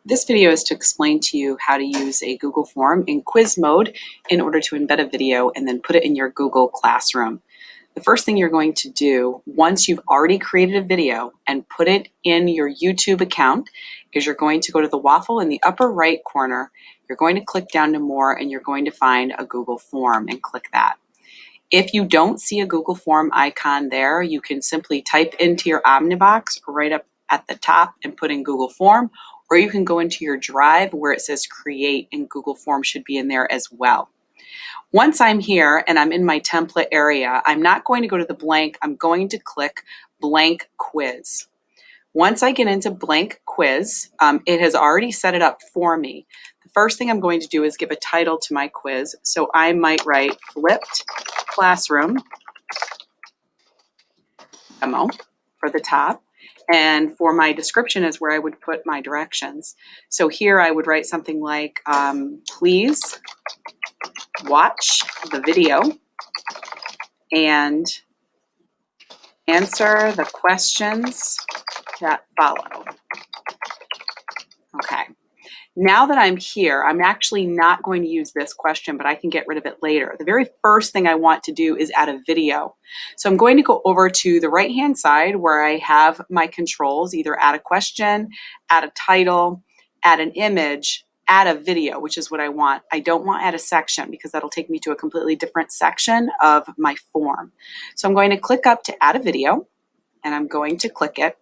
This video is to explain to you how to use a Google form in quiz mode in order to embed a video and then put it in your Google Classroom. The first thing you're going to do once you've already created a video and put it in your YouTube account is you're going to go to the waffle in the upper right corner. You're going to click down to more and you're going to find a Google form and click that. If you don't see a Google form icon there, you can simply type into your Omnibox right up at the top and put in Google form, or you can go into your drive where it says create and Google form should be in there as well. Once I'm here and I'm in my template area, I'm not going to go to the blank, I'm going to click blank quiz. Once I get into blank quiz, it has already set it up for me. The first thing I'm going to do is give a title to my quiz. So I might write flipped classroom demo for the top. And for my description is where I would put my directions. So here I would write something like, please watch the video and answer the questions that follow. Okay. Now that I'm here, I'm actually not going to use this question, but I can get rid of it later. The very first thing I want to do is add a video. So I'm going to go over to the right-hand side where I have my controls, either add a question, add a title, add an image, add a video, which is what I want. I don't want add a section because that'll take me to a completely different section of my form. So I'm going to click up to add a video, and I'm going to click it.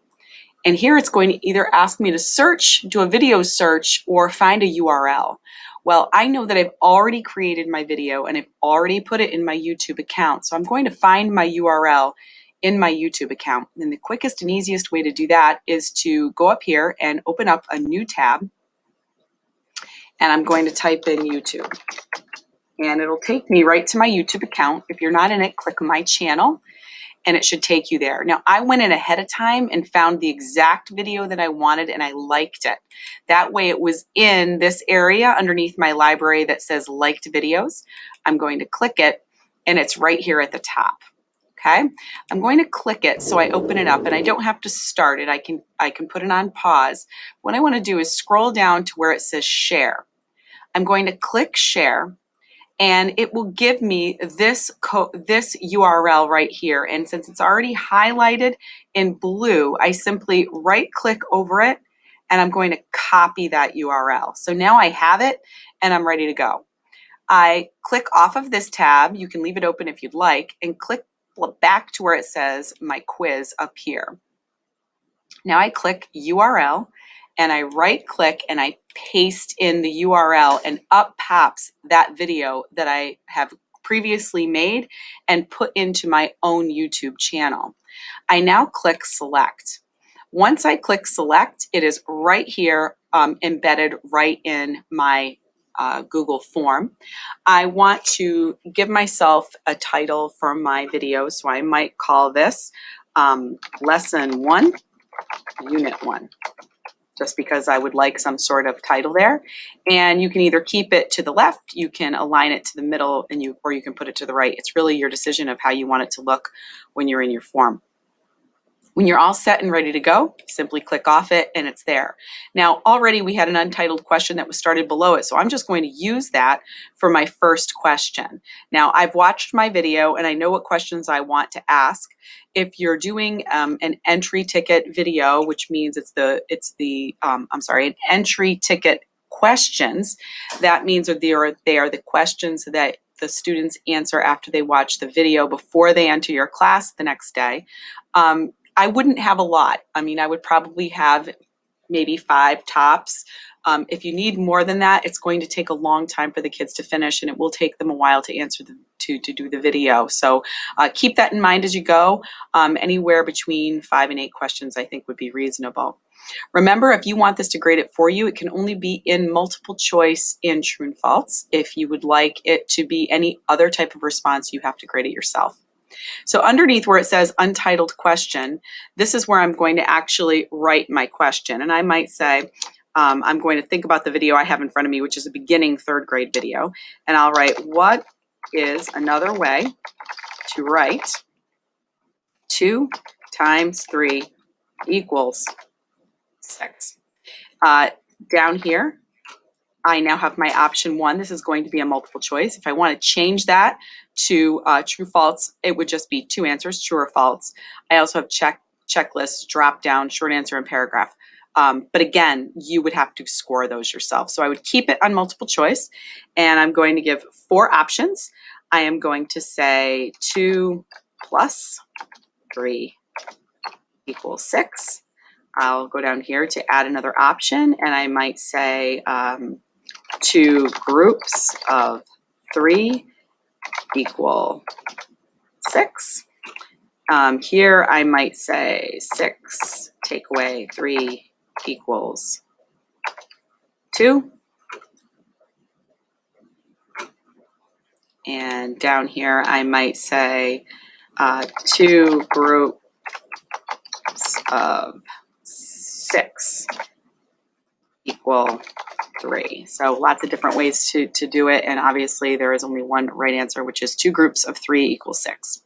And here it's going to either ask me to search, do a video search, or find a URL. Well, I know that I've already created my video and I've already put it in my YouTube account. So I'm going to find my URL in my YouTube account. And the quickest and easiest way to do that is to go up here and open up a new tab. And I'm going to type in YouTube. And it'll take me right to my YouTube account. If you're not in it, click my channel. And it should take you there. Now, I went in ahead of time and found the exact video that I wanted and I liked it. That way it was in this area underneath my library that says liked videos. I'm going to click it and it's right here at the top. Okay, I'm going to click it so I open it up and I don't have to start it. I can put it on pause. What I want to do is scroll down to where it says share. I'm going to click share. And it will give me this URL right here. And since it's already highlighted in blue, I simply right click over it and I'm going to copy that URL. So now I have it and I'm ready to go. I click off of this tab, you can leave it open if you'd like, and click back to where it says my quiz up here. Now I click URL and I right click and I paste in the URL and up pops that video that I have previously made and put into my own YouTube channel. I now click select. Once I click select, it is right here embedded right in my Google form. I want to give myself a title for my video, so I might call this Lesson 1, Unit 1. Just because I would like some sort of title there. And you can either keep it to the left, you can align it to the middle, or you can put it to the right. It's really your decision of how you want it to look when you're in your form. When you're all set and ready to go, simply click off it and it's there. Now, already we had an untitled question that was started below it, so I'm just going to use that for my first question. Now, I've watched my video and I know what questions I want to ask. If you're doing an entry ticket video, which means an entry ticket questions, that means they are the questions that the students answer after they watch the video before they enter your class the next day. I wouldn't have a lot. I mean, I would probably have maybe 5 tops. If you need more than that, it's going to take a long time for the kids to finish and it will take them a while to answer to do the video. So keep that in mind as you go. Anywhere between 5 and 8 questions I think would be reasonable. Remember, if you want this to grade it for you, it can only be in multiple choice in true and false. If you would like it to be any other type of response, you have to grade it yourself. So underneath where it says untitled question, this is where I'm going to actually write my question. And I might say, I'm going to think about the video I have in front of me, which is a beginning 3rd grade video. And I'll write, what is another way to write 2 times 3 equals 6? Down here, I now have my option 1. This is going to be a multiple choice. If I want to change that to true, false, it would just be 2 answers, true or false. I also have checklist, drop down, short answer, and paragraph. But again, you would have to score those yourself. So I would keep it on multiple choice, and I'm going to give 4 options. I am going to say 2 plus 3 equals 6. I'll go down here to add another option, and I might say 2 groups of 3 equal 6. Here I might say 6 take away 3 equals 2. And down here I might say 2 groups of 6 equal 3. So lots of different ways to do it, and obviously there is only one right answer, which is 2 groups of 3 equals 6.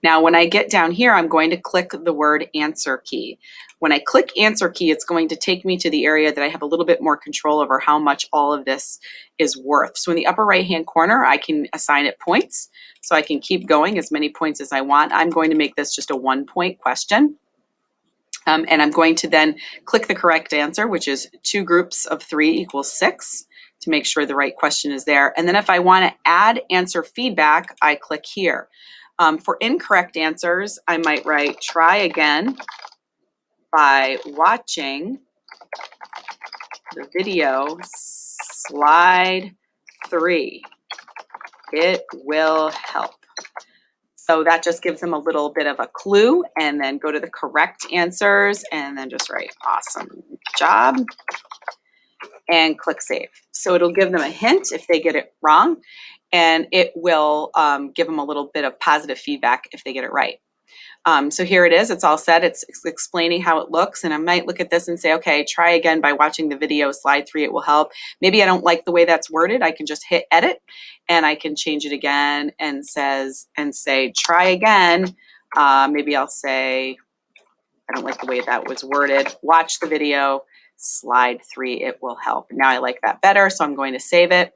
Now when I get down here, I'm going to click the word answer key. When I click answer key, it's going to take me to the area that I have a little bit more control over how much all of this is worth. So in the upper right hand corner, I can assign it points, so I can keep going as many points as I want. I'm going to make this just a 1-point question. And I'm going to then click the correct answer, which is 2 groups of 3 equals 6, to make sure the right question is there. And then if I want to add answer feedback, I click here. For incorrect answers, I might write try again by watching the video slide 3. It will help. So that just gives them a little bit of a clue, and then go to the correct answers and then just write awesome job and click save. So it'll give them a hint if they get it wrong, and it will give them a little bit of positive feedback if they get it right. So here it is, it's all set. It's explaining how it looks, and I might look at this and say, okay, try again by watching the video slide 3, it will help. Maybe I don't like the way that's worded. I can just hit edit and I can change it again and say try again. Maybe I'll say, I don't like the way that was worded. Watch the video slide 3, it will help. Now I like that better, so I'm going to save it.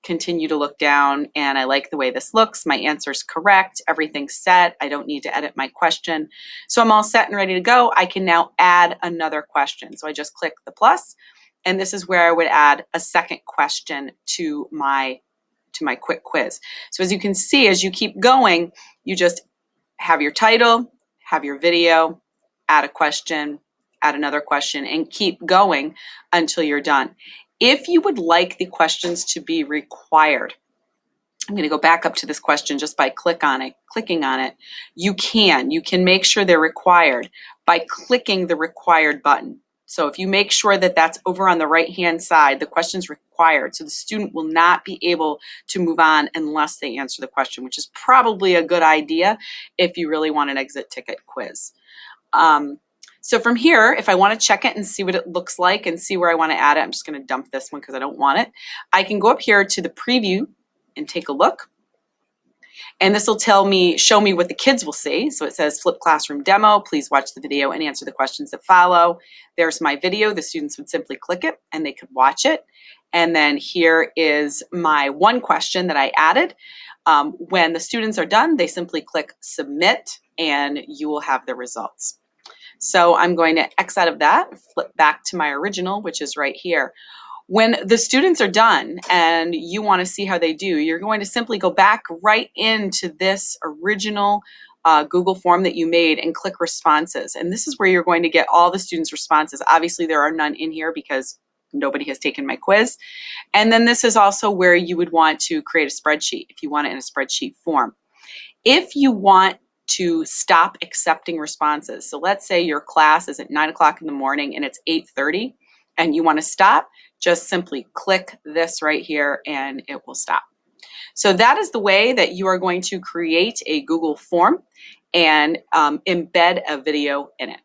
Continue to look down, and I like the way this looks. My answer's correct. Everything's set. I don't need to edit my question. So I'm all set and ready to go. I can now add another question. So I just click the plus, and this is where I would add a second question to my quick quiz. So as you can see, as you keep going, you just have your title, have your video, add a question, add another question, and keep going until you're done. If you would like the questions to be required, I'm going to go back up to this question just by clicking on it. You can make sure they're required by clicking the required button. So if you make sure that that's over on the right-hand side, the question's required, so the student will not be able to move on unless they answer the question, which is probably a good idea if you really want an exit ticket quiz. So from here, if I want to check it and see what it looks like and see where I want to add it, I'm just going to dump this one because I don't want it. I can go up here to the preview and take a look. And this will show me what the kids will see. So it says flip classroom demo, please watch the video and answer the questions that follow. There's my video. The students would simply click it and they could watch it. And then here is my one question that I added. When the students are done, they simply click submit and you will have the results. So I'm going to X out of that, flip back to my original, which is right here. When the students are done and you want to see how they do, you're going to simply go back right into this original Google form that you made and click responses. And this is where you're going to get all the students' responses. Obviously, there are none in here because nobody has taken my quiz. And then this is also where you would want to create a spreadsheet if you want it in a spreadsheet form. If you want to stop accepting responses, so let's say your class is at 9 o'clock in the morning and it's 8:30 and you want to stop, just simply click this right here and it will stop. So that is the way that you are going to create a Google form and embed a video in it.